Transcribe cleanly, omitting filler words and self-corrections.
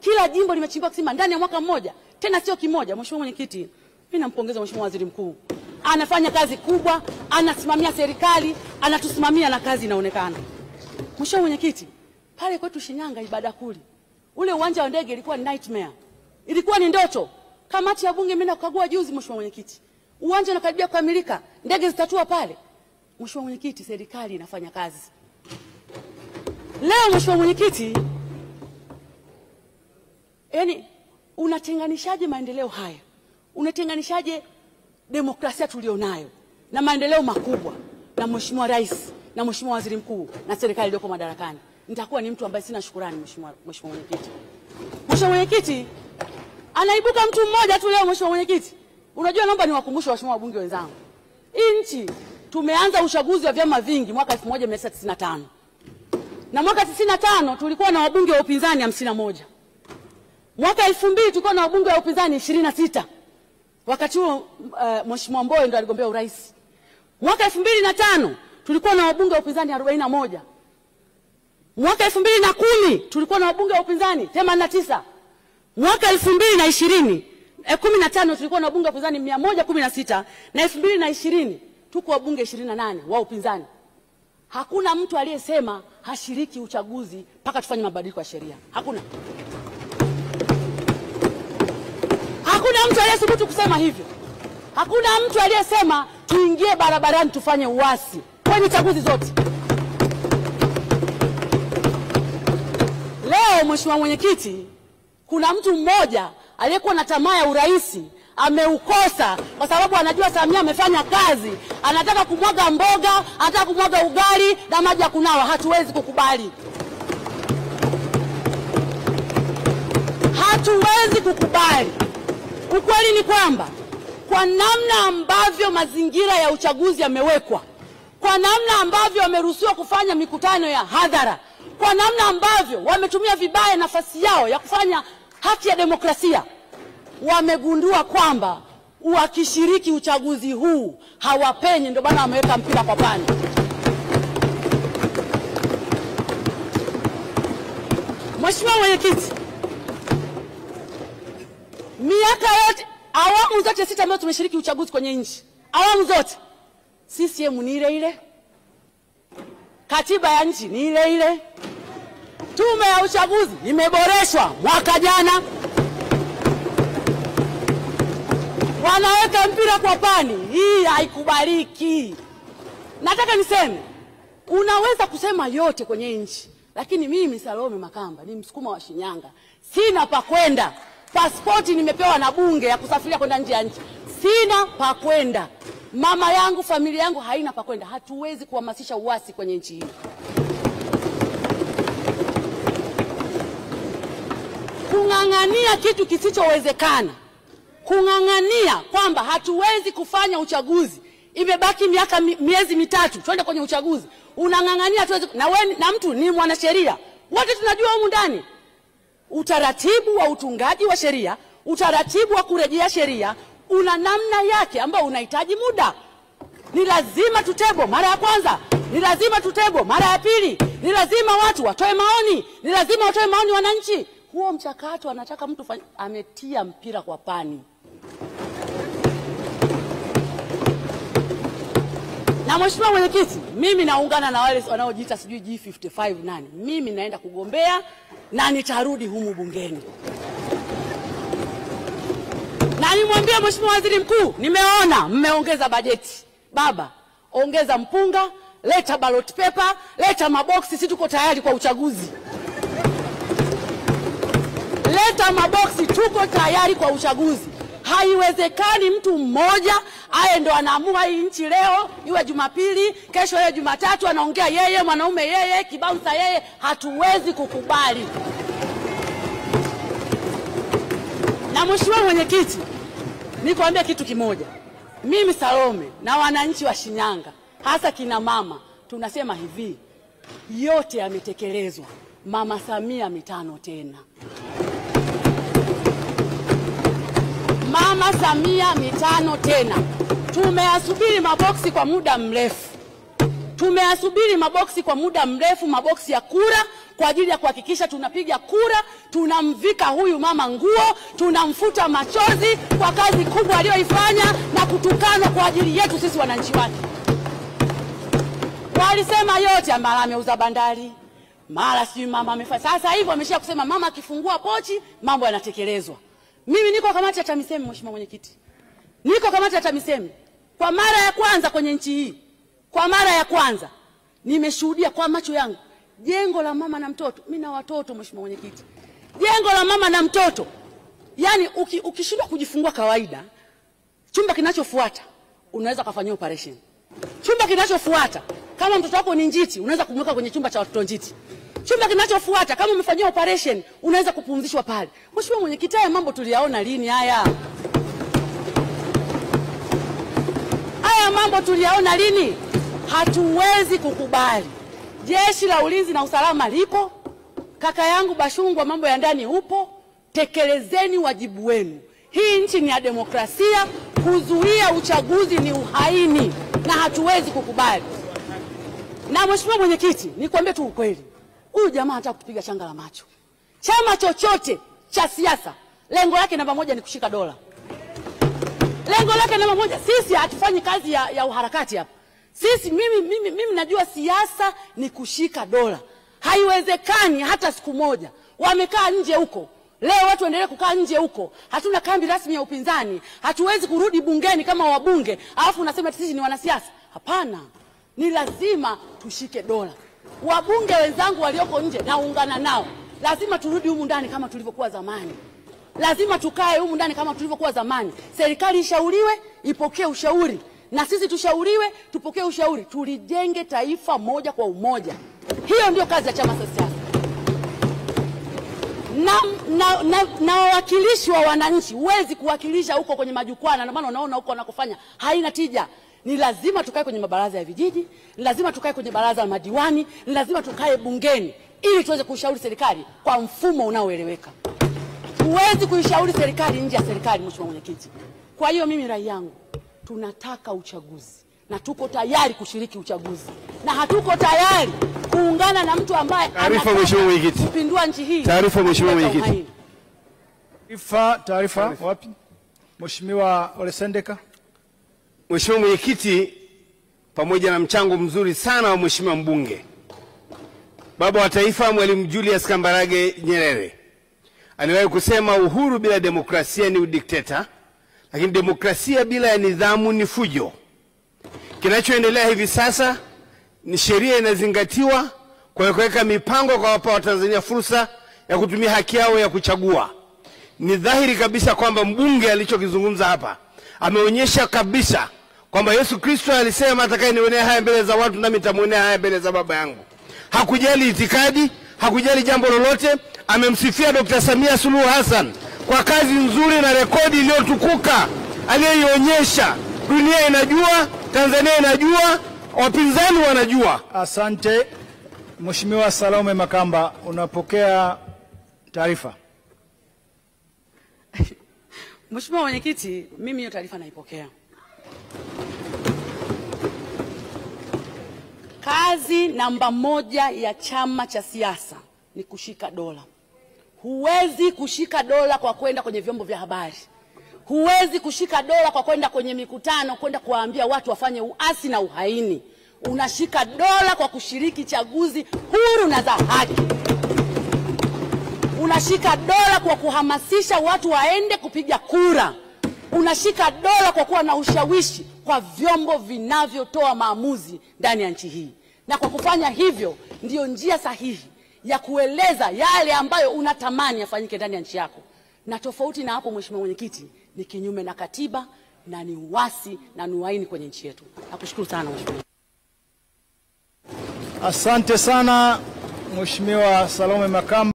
Kila jimbo limechimbiwa kisima ndani ya mwaka mmoja, tena sio kimoja. Mheshimiwa Mwenyekiti, mimi nampongeza Mheshimiwa Waziri Mkuu. Anafanya kazi kubwa, anasimamia serikali, anatusimamia na kazi inaonekana. Mheshimiwa Mwenyekiti, pale kwetu Shinyanga Ibadakuli, ule uwanja wa ndege ilikuwa nightmare. Ilikuwa ni ndoto. Kamati ya bunge imeenda kukagua juzi Mheshimiwa Mwenyekiti. Uwanja unakaribia kukamilika, ndege zitatua pale. Mheshimiwa Mwenyekiti, serikali inafanya kazi. Leo Mheshimiwa Mwenyekiti, yani unatenganishaje maendeleo haya? Unatenganishaje demokrasia tulionayo na maendeleo makubwa na Mheshimiwa Rais na Mheshimiwa Waziri Mkuu na serikali iliyoko madarakani? Nitakuwa ni mtu ambaye sina shukrani Mheshimiwa Mwenyekiti. Mheshimiwa Mwenyekiti, anaibuka mtu mmoja tu leo Mheshimiwa Mwenyekiti. Unajua, naomba niwakumbushe waheshimiwa wabunge wenzangu. Hii nchi tumeanza uchaguzi wa vyama vingi mwaka 1995. Na mwaka 95 tulikuwa na wabunge wa upinzani 51. Mwaka 2000 tulikuwa na wabunge wa upinzani 26. Wakati huo Mheshimiwa Mbowe ndo aligombea urais. Mwaka 2005 tulikuwa na wabunge wa upinzani 41. Mwaka 2010 tulikuwa na wabunge wa upinzani 89. Mwaka 2015 tulikuwa na wabunge wa upinzani 116 na 2020 tuko wabunge 28 wa upinzani. Hakuna mtu aliyesema hashiriki uchaguzi mpaka tufanye mabadiliko ya sheria. Hakuna. Hakuna mtu aliyethubutu kusema hivyo. Hakuna mtu aliyesema tuingie barabarani tufanye uasi kwenye chaguzi zote. Leo Mheshimiwa Mwenyekiti, kuna mtu mmoja aliyekuwa na tamaa ya urais ameukosa kwa sababu anajua Samia amefanya kazi, anataka kumwaga mboga, anataka kumwaga ugali na maji ya kunawa. Hatuwezi kukubali. Hatuwezi kukubali. Ukweli ni kwamba kwa namna ambavyo mazingira ya uchaguzi yamewekwa, kwa namna ambavyo wameruhusiwa kufanya mikutano ya hadhara, kwa namna ambavyo wametumia vibaya nafasi yao ya kufanya haki ya demokrasia, wamegundua kwamba wakishiriki uchaguzi huu hawapenyi, ndio bana wameweka mpira kwa pani. Mheshimiwa Mwenyekiti, miaka yote, awamu zote 6 ambazo tumeshiriki uchaguzi kwenye nchi, awamu zote CCM ni ile ile, katiba ya nchi ni ile ile, tume ya uchaguzi imeboreshwa mwaka jana, wanaweka mpira kwa pani. Hii haikubaliki. Nataka niseme, unaweza kusema yote kwenye nchi, lakini mimi Salome Makamba ni Msukuma wa Shinyanga, sina pa kwenda. Pasipoti nimepewa na bunge ya kusafiria kwenda nje ya nchi, sina pa kwenda. Mama yangu, familia yangu haina pa kwenda. Hatuwezi kuhamasisha uasi kwenye nchi hii. Kung'ang'ania kitu kisichowezekana, kung'ang'ania kwamba hatuwezi kufanya uchaguzi, imebaki miezi mitatu twende kwenye uchaguzi, unang'ang'ania hatuwezi. Na wewe na mtu ni mwanasheria, wote tunajua humu ndani utaratibu wa utungaji wa sheria, utaratibu wa kurejea sheria una namna yake ambao unahitaji muda. Ni lazima tutebo mara ya kwanza, ni lazima tutebo mara ya pili, ni lazima watu watoe maoni, ni lazima watoe maoni wananchi. Huo mchakato anataka mtu ametia mpira kwa pani. Na Mheshimiwa Mwenyekiti, mimi naungana na wale wanaojiita sijui G55 nani. Mimi naenda kugombea na nitarudi humu bungeni. Na nimwambie Mheshimiwa Waziri Mkuu, nimeona mmeongeza bajeti. Baba, ongeza mpunga, leta ballot paper, leta maboksi, sisi tuko tayari kwa uchaguzi. Leta maboksi, tuko tayari kwa uchaguzi. Haiwezekani mtu mmoja aye ndo anaamua hii nchi leo, iwe Jumapili, kesho iwe Jumatatu, anaongea yeye, mwanaume yeye, kibaunsa yeye. Hatuwezi kukubali. Na Mheshimiwa Mwenyekiti, nikwambia kitu kimoja. Mimi Salome na wananchi wa Shinyanga, hasa kina mama, tunasema hivi, yote yametekelezwa. Mama Samia mitano tena. Mama Samia mitano tena. Tumeyasubiri maboksi kwa muda mrefu. Tumeyasubiri maboksi kwa muda mrefu, maboksi ya kura kwa ajili ya kuhakikisha tunapiga kura, tunamvika huyu mama nguo, tunamfuta machozi kwa kazi kubwa aliyoifanya na kutukanwa kwa ajili yetu sisi wananchi wake. Walisema yote, mara ameuza bandari, mara si mama amefanya. Sasa hivi wameshia kusema mama akifungua pochi mambo yanatekelezwa. Mimi niko kamati ya TAMISEMI, Mheshimiwa Mwenyekiti. Niko kamati ya TAMISEMI. Kwa mara ya kwanza kwenye nchi hii, kwa mara ya kwanza nimeshuhudia kwa macho yangu jengo la mama na mtoto. Mimi na watoto, Mheshimiwa Mwenyekiti. Jengo la mama na mtoto. Yaani ukishindwa kujifungua kawaida, chumba kinachofuata unaweza kufanyia operation. Chumba kinachofuata kama mtoto wako ni njiti, unaweza kumweka kwenye chumba cha watoto njiti. Chumba kinachofuata kama umefanyia operation, unaweza kupumzishwa pale. Mheshimiwa Mwenyekiti, haya mambo tuliyaona lini haya? Haya mambo tuliyaona lini? Hatuwezi kukubali. Jeshi la Ulinzi na Usalama lipo. Kaka yangu Bashungwa, mambo ya ndani upo. Tekelezeni wajibu wenu. Hii nchi ni ya demokrasia. Kuzuia uchaguzi ni uhaini na hatuwezi kukubali. Na Mheshimiwa Mwenyekiti, nikwambie tu ukweli. Huyu jamaa anataka kutupiga changa la macho. Chama chochote cha siasa lengo lake namba moja ni kushika dola. Lengo lake namba moja. Sisi hatufanyi kazi ya uharakati hapa. Sisi mimi najua siasa ni kushika dola. Haiwezekani hata siku moja. Wamekaa nje huko. Leo watu waendelee kukaa nje huko. Hatuna kambi rasmi ya upinzani. Hatuwezi kurudi bungeni kama wabunge. Alafu unasema sisi ni wanasiasa. Hapana. Ni lazima tushike dola. Wabunge wenzangu walioko nje naungana nao. Lazima turudi humu ndani kama tulivyokuwa zamani. Lazima tukae humu ndani kama tulivyokuwa zamani. Serikali ishauriwe, ipokee ushauri. Na sisi tushauriwe, tupokee ushauri. Tulijenge taifa moja kwa umoja. Hiyo ndio kazi ya chama cha siasa. Na wawakilishi wa wananchi, huwezi kuwakilisha huko kwenye majukwaa, na maana unaona huko wanakofanya haina tija. Ni lazima tukae kwenye mabaraza ya vijiji, ni lazima tukae kwenye baraza la madiwani, ni lazima tukae bungeni ili tuweze kushauri serikali kwa mfumo unaoeleweka. Huwezi kuishauri serikali nje ya serikali, Mheshimiwa Mwenyekiti. Kwa hiyo mimi rai yangu, tunataka uchaguzi na tuko tayari kushiriki uchaguzi, na hatuko tayari kuungana na mtu ambaye kupindua nchi hii. Taarifa, Mheshimiwa Mwenyekiti. Taarifa wapi? Mheshimiwa Ole Sendeka. Mheshimiwa Mwenyekiti, pamoja na mchango mzuri sana wa Mheshimiwa mbunge, baba wa taifa Mwalimu Julius Kambarage Nyerere aliwahi kusema uhuru bila demokrasia ni udikteta, lakini demokrasia bila ya nidhamu ni fujo. Kinachoendelea hivi sasa ni sheria inazingatiwa kwa kuweka mipango kwa wapa wa Tanzania fursa ya kutumia haki yao ya kuchagua. Ni dhahiri kabisa kwamba mbunge alichokizungumza hapa ameonyesha kabisa kwamba Yesu Kristo alisema atakayenionea haya mbele za watu nami nitamuonea haya mbele za Baba yangu. Hakujali itikadi, hakujali jambo lolote. Amemsifia Dr. Samia Suluhu Hassan kwa kazi nzuri na rekodi iliyotukuka aliyoionyesha. Dunia inajua, Tanzania inajua, wapinzani wanajua. Asante. Mheshimiwa Salome Makamba, unapokea taarifa. Mheshimiwa Mwenyekiti, mimi hiyo taarifa naipokea. Kazi namba moja ya chama cha siasa ni kushika dola. Huwezi kushika dola kwa kwenda kwenye vyombo vya habari. Huwezi kushika dola kwa kwenda kwenye mikutano, kwenda kuwaambia watu wafanye uasi na uhaini. Unashika dola kwa kushiriki chaguzi huru na za haki. Unashika dola kwa kuhamasisha watu waende kupiga kura. Unashika dola kwa kuwa na ushawishi kwa vyombo vinavyotoa maamuzi ndani ya nchi hii. Na kwa kufanya hivyo ndiyo njia sahihi ya kueleza yale ambayo unatamani yafanyike ndani ya nchi yako. Na tofauti na hapo, Mheshimiwa Mwenyekiti, ni kinyume na katiba na ni uasi na ni uhaini kwenye nchi yetu. Nakushukuru sana Mheshimiwa. Asante sana Mheshimiwa Salome Makamba.